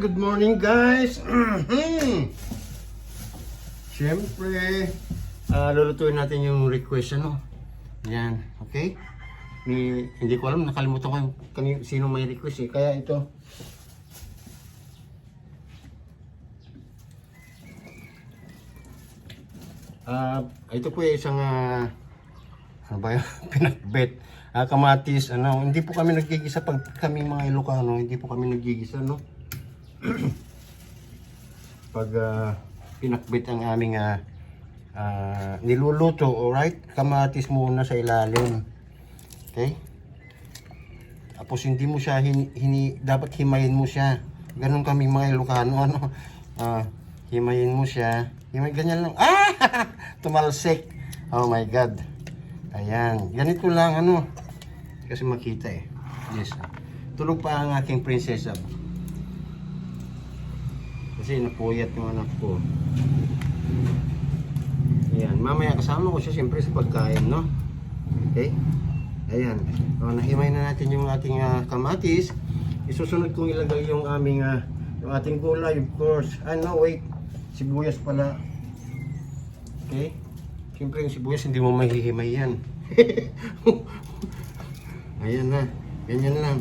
Good morning guys. Siyempre, lulutuin natin yung request ano. Yan, okay? Hindi ko alam, nakalimutan ko yung sino may request eh. Kaya ito. Ito po yung isang ano ba yun? Pinakbet. Kamatis, ano, hindi po kami nagigisa pag kami mga Ilocano, hindi po kami nagigisa, no? Pag pinakbet ang aming niluluto, alright? Kamatis muna sa ilalim. Okay? Tapos hindi mo siya, dapat himayin mo siya. Ganun kami mga Ilocano, ano? Himayin mo siya. Himay, ganyan lang. Tumalsik. Oh my God. Ayan. Ganito lang, ano? Kasi makita eh. Yes. Tulog pa ang aking prinsesa. Kasi napuyat yung anak ko. Ayan. Mamaya kasama ko siya siyempre sa pagkain, no? Okay? Ayan. Nahimay na natin yung ating kamatis. Isusunod kong ilagay yung aming yung ating gulay, of course. No, wait. Sibuyas pala. Okay? Siyempre yung sibuyas hindi mo mahihimay yan. Ayan na. Ganyan lang.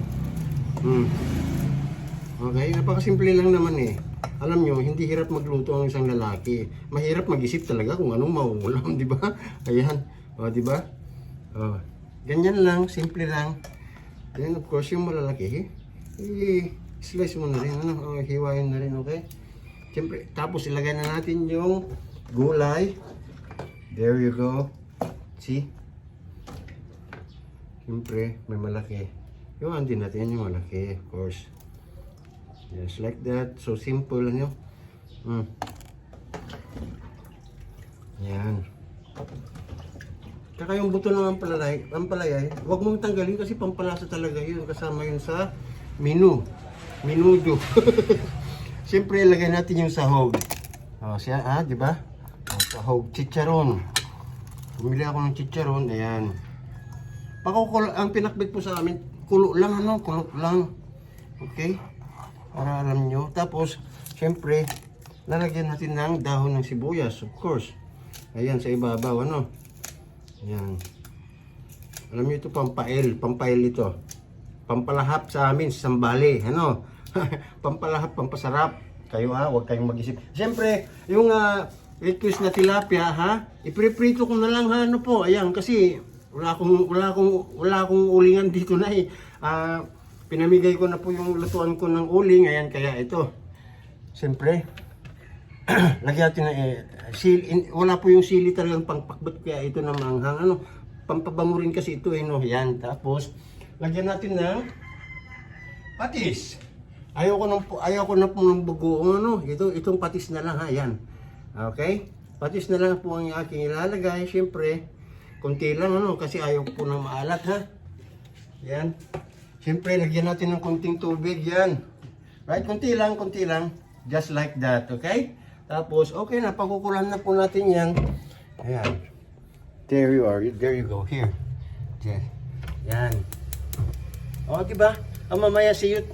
Okay, napakasimple lang naman eh. Alam nyo, hindi hirap magluto ang isang lalaki. Mahirap mag-isip talaga kung anong mauulam, di ba? Ayan. O, di ba? O, ganyan lang, simple lang. Then of course, yung malalaki, slice mo na rin, ano? Hiwain na rin, okay? Siyempre, tapos ilagay na natin yung gulay. There you go. See? Siyempre, may malaki. Yung andin natin yung malaki, of course. Just like that. So simple, ano? Yan. Kaka yung buto ng ampalaya, huwag mong tanggalin kasi pampalasa talaga yun. Kasama yun sa menu. Minudo. Siyempre, ilagay natin yung sahog. Siya, di ba? Sahog, chicharon. Bumili ako ng chicharon, ayan. Ang pinakbit po sa amin, kulo lang, ano? Kulo lang. Okay? Para alam nyo. Tapos, siyempre, lalagyan natin ng dahon ng sibuyas, of course. Ayan, sa ibabaw, ano? Ayan. Alam nyo ito, pampail ito. Pampalahap sa amin, sa Sambali, ano? Pampalahap, pampasarap. Kayo huwag kayong mag-isip. Siyempre, yung request na tilapia, ipriprito ko na lang, ano po, ayan, kasi wala akong ulingan dito na eh. Pinamigay ko na po yung lutuan ko ng uling, ayan, kaya ito. Siyempre, lagyan natin na wala po yung sili talagang pangpakbet, kaya ito na manghang, ano, pampabango rin kasi ito eh, no, yan. Tapos, lagyan natin ng patis. Ayoko na po ng bagoong, ano, itong patis na lang, ha, yan. Okay? Patis na lang po ang aking ilalagay, siyempre, konti lang, ano, kasi ayaw ko po ng maalat, ha. Yan. Siyempre, lagyan natin ng konting tubig, yan. Right? Konti lang. Just like that, okay? Tapos, okay na, pakukulan na po natin yan. Ayan. There you are. There you go. Here. Yan. O, diba? Mamaya, see you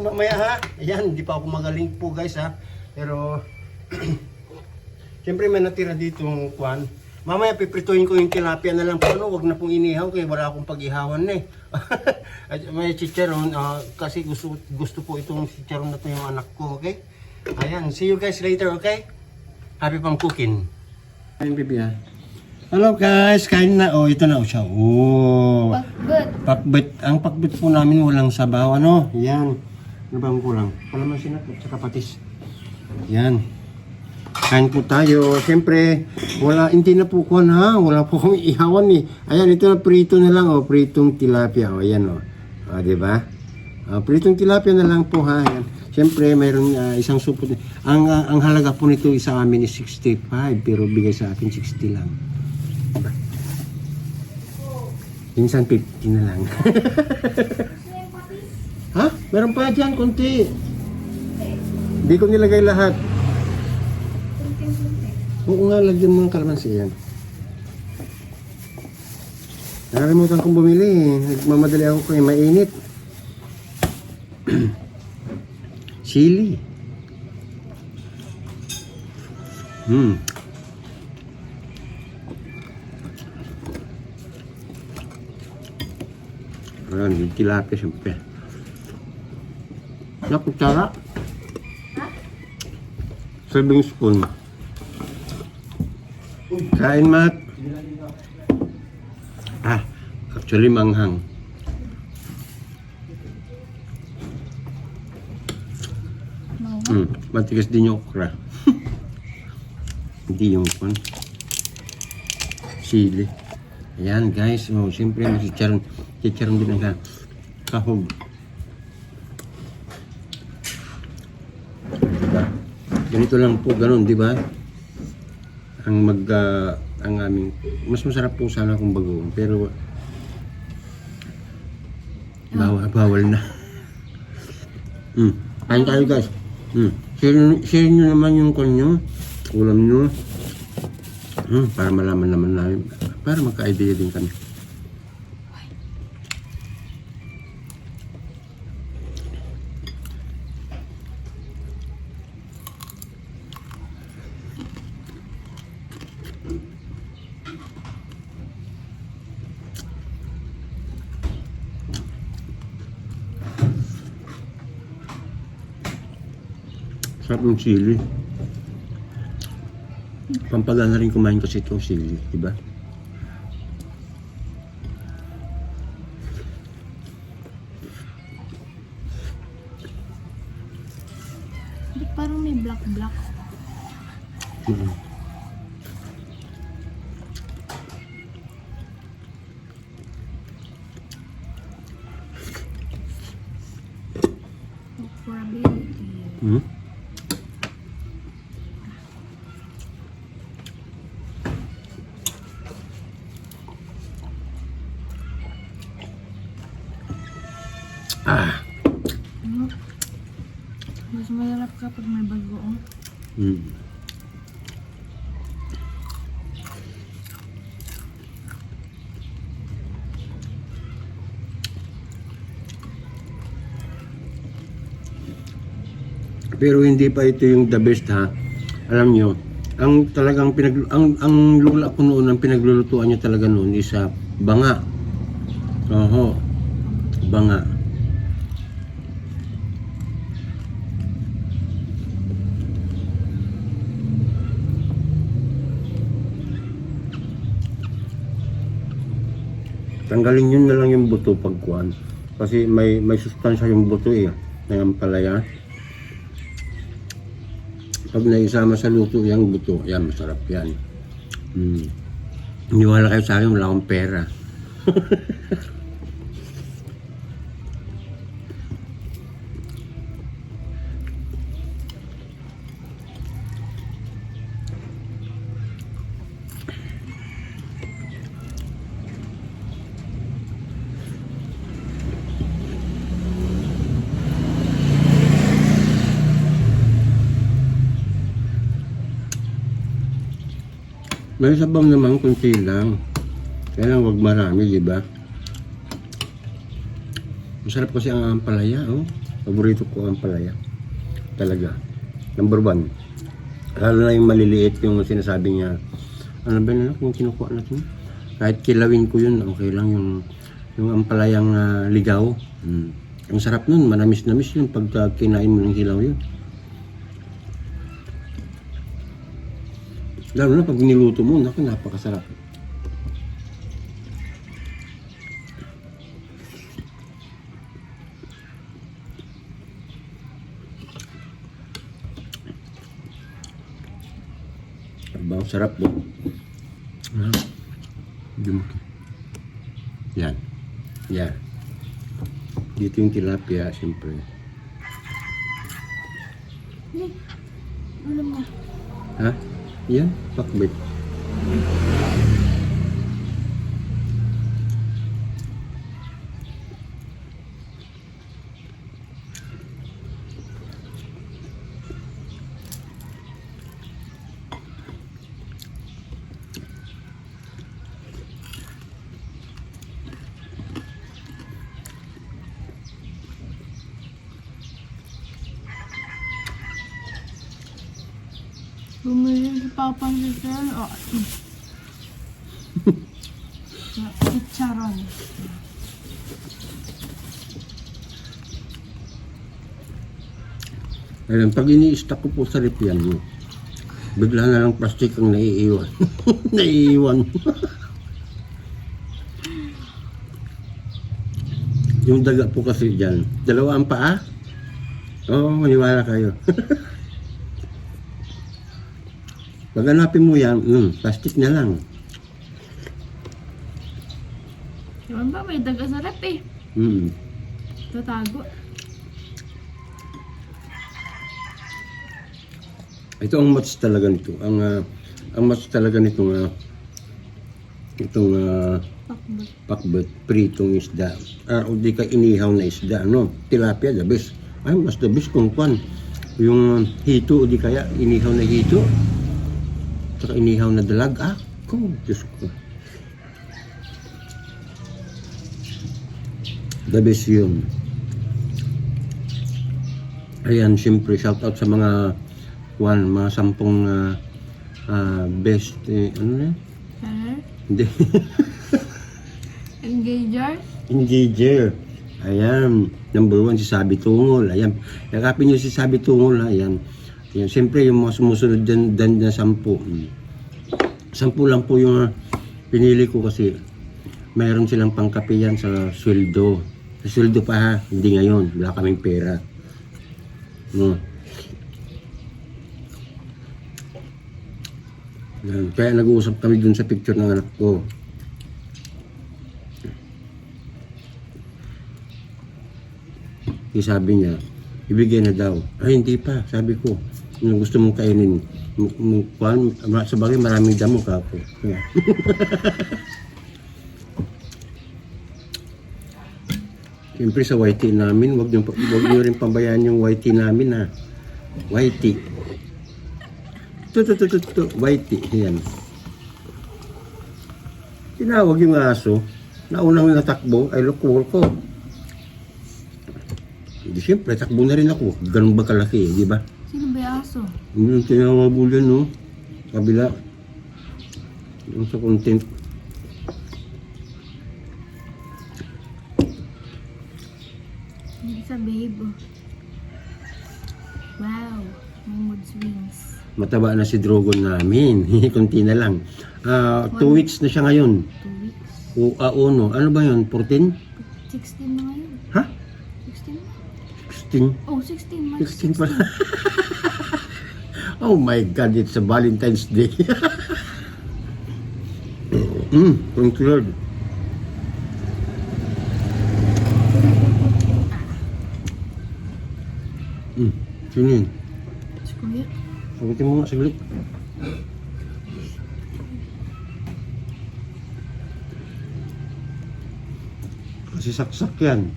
mamaya, ha? Ayan, hindi pa ako magaling po, guys, ha? Pero, siyempre, may natira dito ng kwan. Mamaya piprituhin ko yung tilapia na lang po, ano, wag na pong inihaw kaya wala akong pag-ihawan na eh. May chicharon, kasi gusto po itong chicharon na to yung anak ko, okay? Ayan, see you guys later, okay? Happy pang cooking. Ayun, baby, ha? Hello guys, kain na. Oh, ito na siya. Oh. Pakbet. Ang pakbet po namin walang sabaw, ano? Yan. Ano ba ang kulang? Kalamansi na, tsaka patis. Yan. Kain po tayo. Siyempre, hindi na po kuhan, ha? Wala po kong ihawan eh. Ayan, ito na prito na lang, oh. Pritong tilapia, oh. Ayan, oh. Diba? Pritong tilapia na lang po, ha? Ayan. Siyempre, mayroon isang supot. Ang halaga po nito sa amin is 65, pero bigay sa akin 60 lang. Diba? Minsan 50 na lang. Ha? Meron pa dyan, konti. Hindi ko nilagay lahat. Oo nga, lagyan mo ng kalamansi yan. Nakalimutan kong bumili. Nagmamadali ako kung mainit. Chili. Ayan, yung tilapia siyempre. Na kutsara. Serving spoon. Kain, Mat. Actually manghang. Matigas din yung okra. Hindi yung sili. Ayan guys, siyempre chicharon din ang kahog. Diba? Ganito lang po, ganun, di ba? Ang aming, mas masarap po sana kung bagoong, pero bawal na. Kain tayo guys. Share nyo naman yung kanyo, ulam nyo. Para malaman naman namin, para magka-idea din kami. Sarap ng sili. Pampagana rin kumain kasi itong sili, diba? Parang may black-black. For ability. Mas malap kapag may bagoong. Pero hindi pa ito yung the best ha. Alam nyo, ang talagang ang lula ko noon, ang pinaglulutuan niya talaga noon is banga. Banga. Tanggalin yun na lang yung buto pagkuhan. Kasi may sustansya yung buto ng ampalaya. Pag naisama sa luto yung buto, yan masarap yan. Iniwala kayo sa akin, wala akong pera. May sabaw naman kunti lang. Kaya lang wag marami, di ba? Masarap kasi ang ampalaya, Paborito ko ang ampalaya. Talaga. Number 1. Lalo na yung maliliit, yung sinasabi niya. Ano ba na yung kinukuha natin? Kahit kilawin ko yun, okay lang yung ampalayang ligaw. Ang sarap nun, manamis-namis yun pagka kinain mo ng hilaw yun. Lalo na pag niluto mo, napakasarap. Abang sarap po. Yan. Yan. Dito yung tilapia, siyempre. Ano mo? Ha? Yan, pakbit. Bumili si Papa ng chicharon. Oh, chicharon. Ayun, pag ini-stack ko po sa rep yan, bigla na lang plastic ang naiiwan. Naiiwan. Yung daga po kasi dyan, dalawa ang paa. Oo, maniwala kayo. Pag hanapin mo yan, plastic na lang. Yun ba, may daga sa rep eh. Tatago. Ito ang match talaga nito. Ang match talaga nitong itong Pakbet. pakbet, pritong isda. O di ka inihaw na isda, no? Tilapia, the best. Ay, mas the best kung kwan. Yung hito, o di kaya inihaw na hito. Tsaka inihaw na dalag. Diyos ko. The best yun. Ayan, siyempre, shout out sa mga mga 10 best, ano na? Seller? Hindi. Engager? Engager. Ayan. Number 1, si Sabi Tungol. Ayan. Yakapin nyo si Sabi Tungol. Ayan. Ayan. Siyempre, yung mga sumusunod dyan na 10. 10 lang po yung pinili ko kasi mayroon silang pangkape yan sa sweldo. Sa sweldo pa ha. Hindi ngayon. Wala kaming pera. No. Ayan. Kaya nag-uusap kami dun sa picture ng anak ko. Sabi niya, ibigay na daw. Ay, hindi pa. Sabi ko, kung gusto mong kainin, sa bagay maraming damo ka po. Yeah. Siyempre sa YT namin, wag niyo rin pambayaan yung YT namin ha. YT. YT. Yan. Tinawag yung aso. Naunang natakbo ay lukul ko. Di siyempre, takbo na rin ako. Ganun ba kalaki, di ba? Sino ba yung aso? Yung tinawag ulan, no? Kabila. Yung sa content. Hindi sa babe. Wow. May mood swings. Mataba na si Drogon namin. Kunti na lang. 2 weeks na siya ngayon. 2 weeks. Uno. Ano ba yun? 14? 16 na ngayon. Ha? 16 na? 16? Oh, 16. March 16 pala. Oh my God, it's a Valentine's Day. Thank you, Lord. Sino yun? Si Kuya. Sagutin mo nga, saglit. Kasi saksak yan.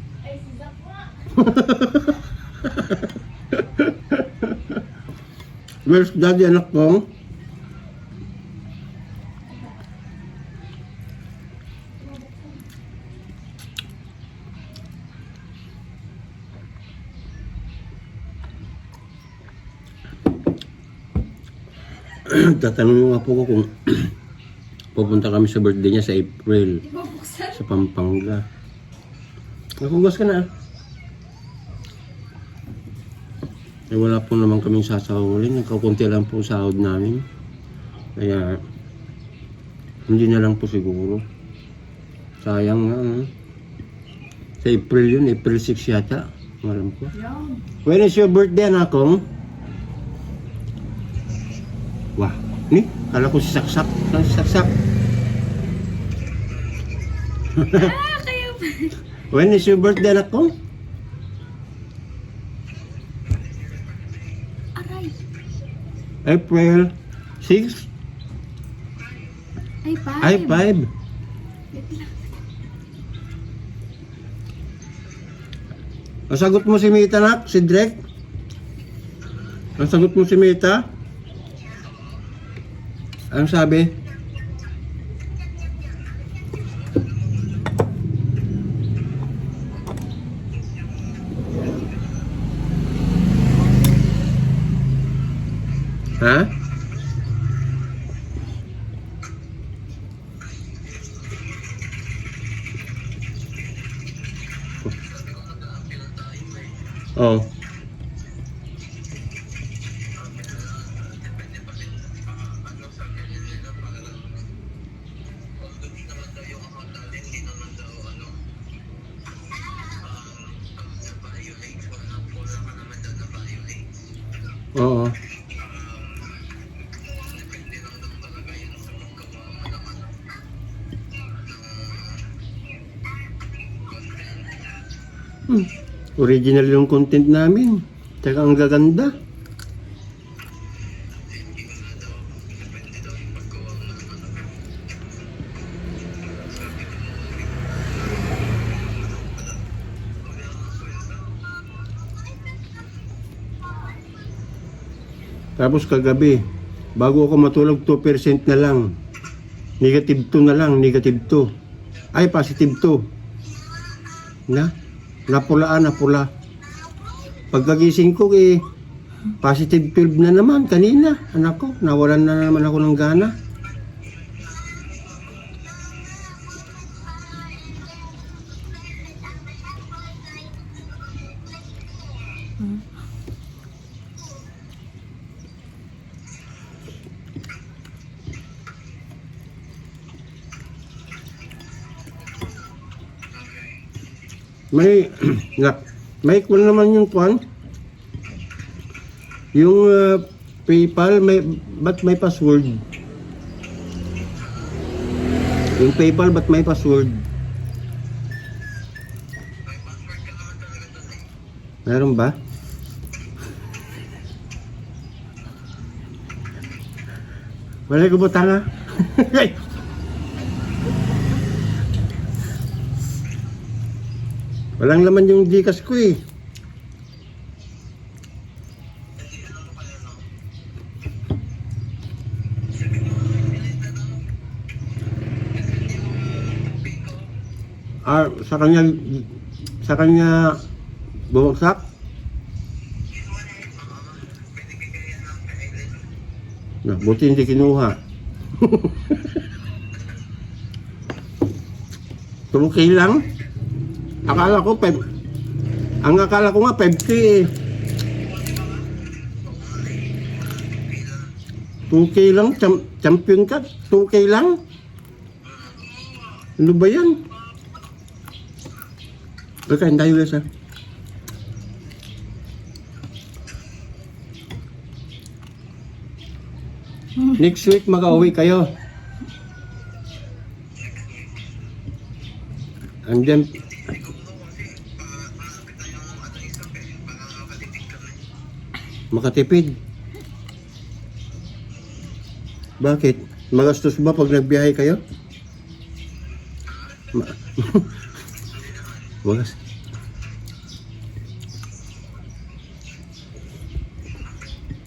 Where's daddy, anak ko? Tatanungin nga po ko kung pupunta kami sa birthday niya sa April. Sa Pampanga. Nakugas ka na. Eh, wala po naman kaming sasahulin. Nagkakunti lang po sahod namin. Kaya, hindi na lang po siguro. Sayang nga. Sa April yun. April 6 yata. Alam ko. When is your birthday, anakong? Wah, ni? Kala ko si Saksak. Saan si Saksak? Kayo ba? When is your birthday, anakong? Aray. April 6? Ay, 5. Ay, 5. Nasagot mo si Mita, nak? Si Drek? Nasagot mo si Mita? Anong sabi? Ha? Oo. Original yung content namin. Tsaka ang gaganda. Tapos kagabi, bago ako matulog, 2% na lang. Negative 2 na lang, negative 2. Ay, positive 2. Napulaan, napula. Pagkagising ko, positive 12 na naman kanina. Anak ko, nawalan na naman ako ng gana. May may kung naman yung kwan. Yung PayPal, ba't may password? Yung PayPal, ba't may password? Meron ba? Wala ko butang ha? Walang laman yung Gcash ko eh. Sa kanya bumagsak. Buti hindi kinuha. 2K lang. Akala ko nga 5K eh. 2K lang, champion ka, 2K lang. Ano ba yan? Kain tayo guys ha. Next week mag-uwi kayo. Andyan. Makatipid. Bakit? Magastos ba pag nagbiyahe kayo? Wagas.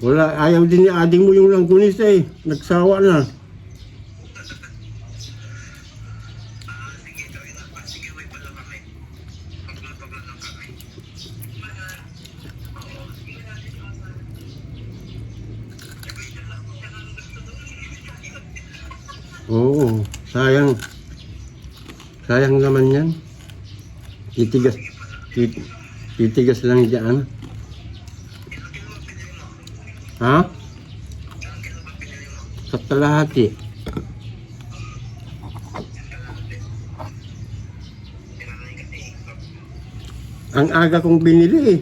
Wala, ayaw din ni ading mo yung langgunis eh. Nagsawa na. Oo, sayang. Sayang naman yan. Titigas lang dyan. Ha? Sa kalahati. Ang aga kong binili eh.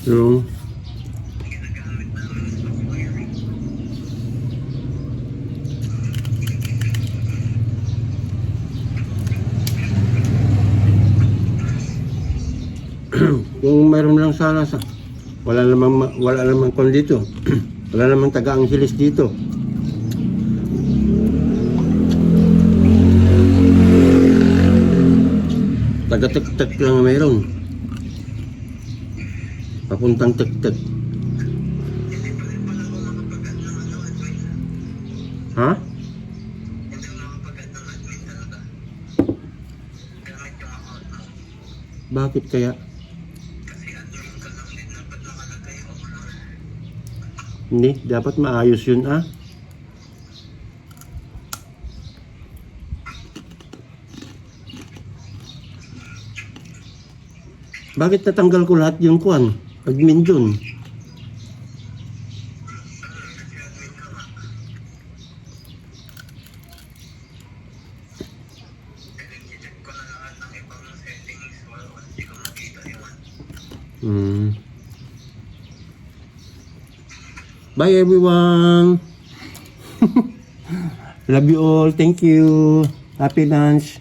Yung kung mayroon lang sana wala namang kon dito. Wala namang taga-Angeles dito. Taga-tek-tek lang mayroon. Papuntang tek-tek. Ha? Bakit kaya? Hindi, dapat maayos yun ah. Bakit natanggal ko lahat yung kuwan? Admin dun. Bye everyone. Love you all. Thank you. Happy lunch.